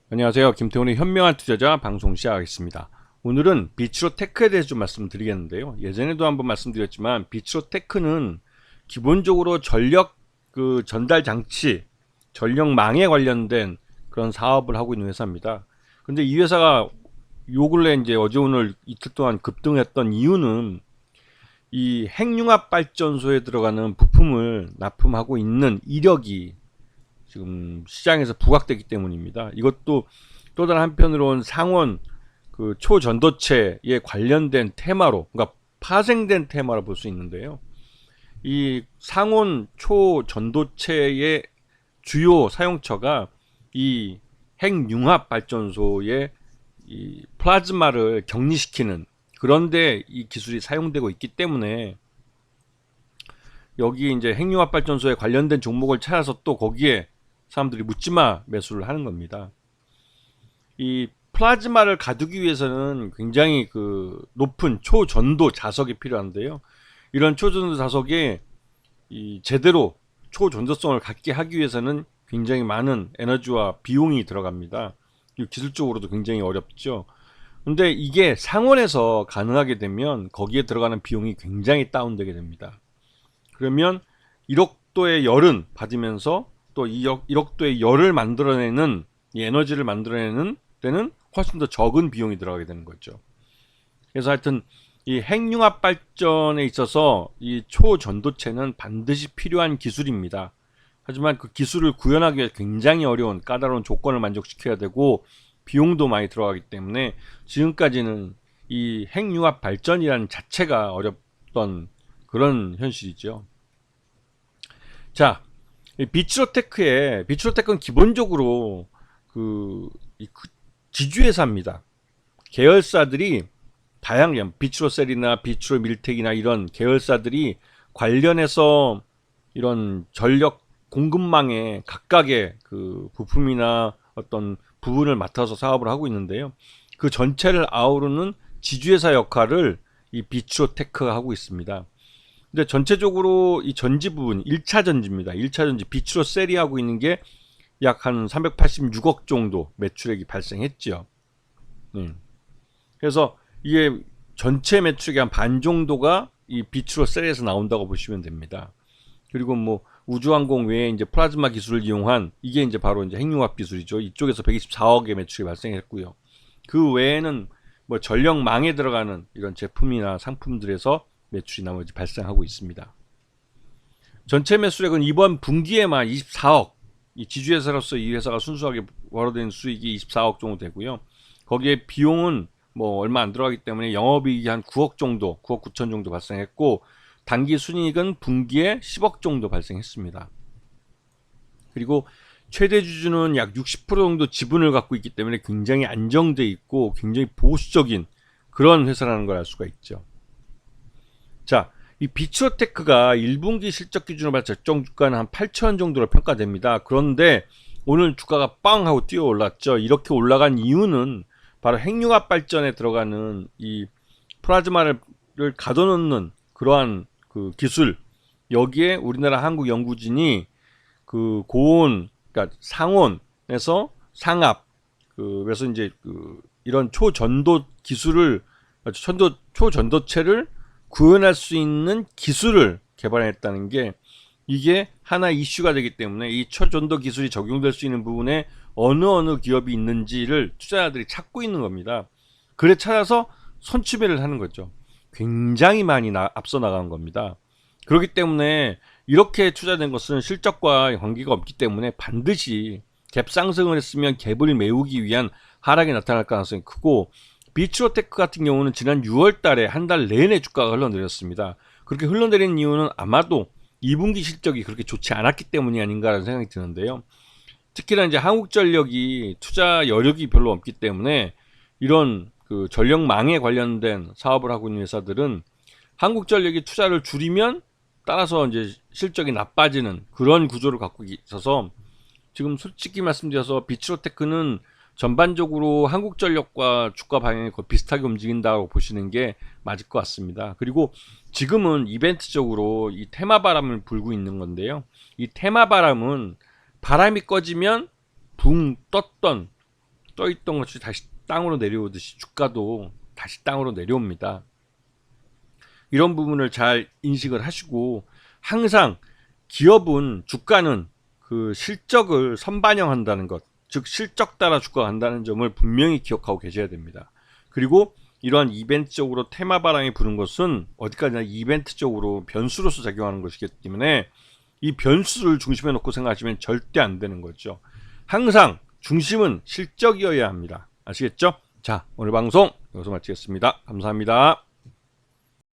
안녕하세요. 김태훈의 현명한 투자자 방송 시작하겠습니다. 오늘은 비츠로테크에 대해서 좀 말씀드리겠는데요. 예전에도 한번 말씀드렸지만 비츠로테크는 기본적으로 전력 전달 장치, 전력망에 관련된 그런 사업을 하고 있는 회사입니다. 근데 이 회사가 요 근래 이제 어제 오늘 이틀 동안 급등했던 이유는 이 핵융합 발전소에 들어가는 부품을 납품하고 있는 이력이 지금 시장에서 부각되기 때문입니다. 이것도 또 다른 한편으로는 상온 초전도체에 관련된 테마로, 그러니까 파생된 테마로 볼 수 있는데요. 이 상온 초전도체의 주요 사용처가 이 핵융합 발전소의 이 플라즈마를 격리시키는, 그런데 이 기술이 사용되고 있기 때문에 여기 이제 핵융합 발전소에 관련된 종목을 찾아서 또 거기에 사람들이 묻지마 매수를 하는 겁니다. 이 플라즈마를 가두기 위해서는 굉장히 높은 초전도 자석이 필요한데요. 이런 초전도 자석이 제대로 초전도성을 갖게 하기 위해서는 굉장히 많은 에너지와 비용이 들어갑니다. 기술적으로도 굉장히 어렵죠. 근데 이게 상온에서 가능하게 되면 거기에 들어가는 비용이 굉장히 다운되게 됩니다. 그러면 1억도의 열은 받으면서 또 1억도의 열을 만들어내는 이 에너지를 만들어내는 데는 훨씬 더 적은 비용이 들어가게 되는 거죠. 그래서 하여튼 이 핵융합 발전에 있어서 이 초전도체는 반드시 필요한 기술입니다. 하지만 그 기술을 구현하기 위해 굉장히 어려운 까다로운 조건을 만족시켜야 되고 비용도 많이 들어가기 때문에 지금까지는 이 핵융합 발전이라는 자체가 어렵던 그런 현실이죠. 자, 비츠로테크는 기본적으로 지주회사입니다. 계열사들이 다양한 비츠로셀이나 비츠로밀텍이나 이런 계열사들이 관련해서 이런 전력 공급망에 각각의 부품이나 어떤 부분을 맡아서 사업을 하고 있는데요. 그 전체를 아우르는 지주회사 역할을 이 비츠로테크가 하고 있습니다. 근데 전체적으로 이 전지 부분 1차 전지입니다. 1차 전지 비츠로셀이 하고 있는 게 약 한 386억 정도 매출액이 발생했죠. 그래서 이게 전체 매출액의 한 반 정도가 이 비츠로셀에서 나온다고 보시면 됩니다. 그리고 뭐 우주항공 외에 이제 플라즈마 기술을 이용한 이게 이제 바로 이제 핵융합 기술이죠. 이쪽에서 124억의 매출이 발생했고요. 그 외에는 뭐 전력망에 들어가는 이런 제품이나 상품들에서 매출이 나머지 발생하고 있습니다. 전체 매출액은 이번 분기에만 24억, 이 지주회사로서 이 회사가 순수하게 벌어들인 수익이 24억 정도 되고요. 거기에 비용은 뭐 얼마 안 들어가기 때문에 영업이익이 한 9억 정도, 9억 9천 정도 발생했고 단기 순이익은 분기에 10억 정도 발생했습니다. 그리고 최대 주주는 약 60% 정도 지분을 갖고 있기 때문에 굉장히 안정돼 있고 굉장히 보수적인 그런 회사라는 걸 알 수가 있죠. 자, 이 비츠로테크가 1분기 실적 기준으로 봤을 때 적정 주가는 한 8,000원 정도로 평가됩니다. 그런데 오늘 주가가 빵 하고 뛰어 올랐죠. 이렇게 올라간 이유는 바로 핵융합 발전에 들어가는 이 플라즈마를 가둬놓는 그러한 기술, 여기에 우리나라 한국 연구진이 고온, 그러니까 상온에서 상압, 그래서 이제 이런 초전도 기술을, 초전도체를 구현할 수 있는 기술을 개발했다는 게 이게 하나 이슈가 되기 때문에 이 초전도 기술이 적용될 수 있는 부분에 어느 기업이 있는지를 투자자들이 찾고 있는 겁니다. 그래 찾아서 선취배를 하는 거죠. 굉장히 많이 앞서 나간 겁니다. 그렇기 때문에 이렇게 투자된 것은 실적과 관계가 없기 때문에 반드시 갭 상승을 했으면 갭을 메우기 위한 하락이 나타날 가능성이 크고, 비츠로테크 같은 경우는 지난 6월 달에 한 달 내내 주가가 흘러내렸습니다. 그렇게 흘러내린 이유는 아마도 2분기 실적이 그렇게 좋지 않았기 때문이 아닌가라는 생각이 드는데요. 특히나 이제 한국전력이 투자 여력이 별로 없기 때문에 이런 전력망에 관련된 사업을 하고 있는 회사들은 한국전력이 투자를 줄이면 따라서 이제 실적이 나빠지는 그런 구조를 갖고 있어서 지금 솔직히 말씀드려서 비츠로테크는 전반적으로 한국전력과 주가 방향이 거의 비슷하게 움직인다고 보시는 게 맞을 것 같습니다. 그리고 지금은 이벤트적으로 이 테마바람을 불고 있는 건데요. 이 테마바람은 바람이 꺼지면 붕 떴던 떠있던 것이 다시 땅으로 내려오듯이 주가도 다시 땅으로 내려옵니다. 이런 부분을 잘 인식을 하시고, 항상 기업은, 주가는 그 실적을 선반영한다는 것, 즉 실적 따라 주가가 간다는 점을 분명히 기억하고 계셔야 됩니다. 그리고 이러한 이벤트적으로 테마 바람이 부는 것은 어디까지나 이벤트적으로 변수로서 작용하는 것이기 때문에 이 변수를 중심에 놓고 생각하시면 절대 안 되는 거죠. 항상 중심은 실적이어야 합니다. 아시겠죠? 자, 오늘 방송 여기서 마치겠습니다. 감사합니다.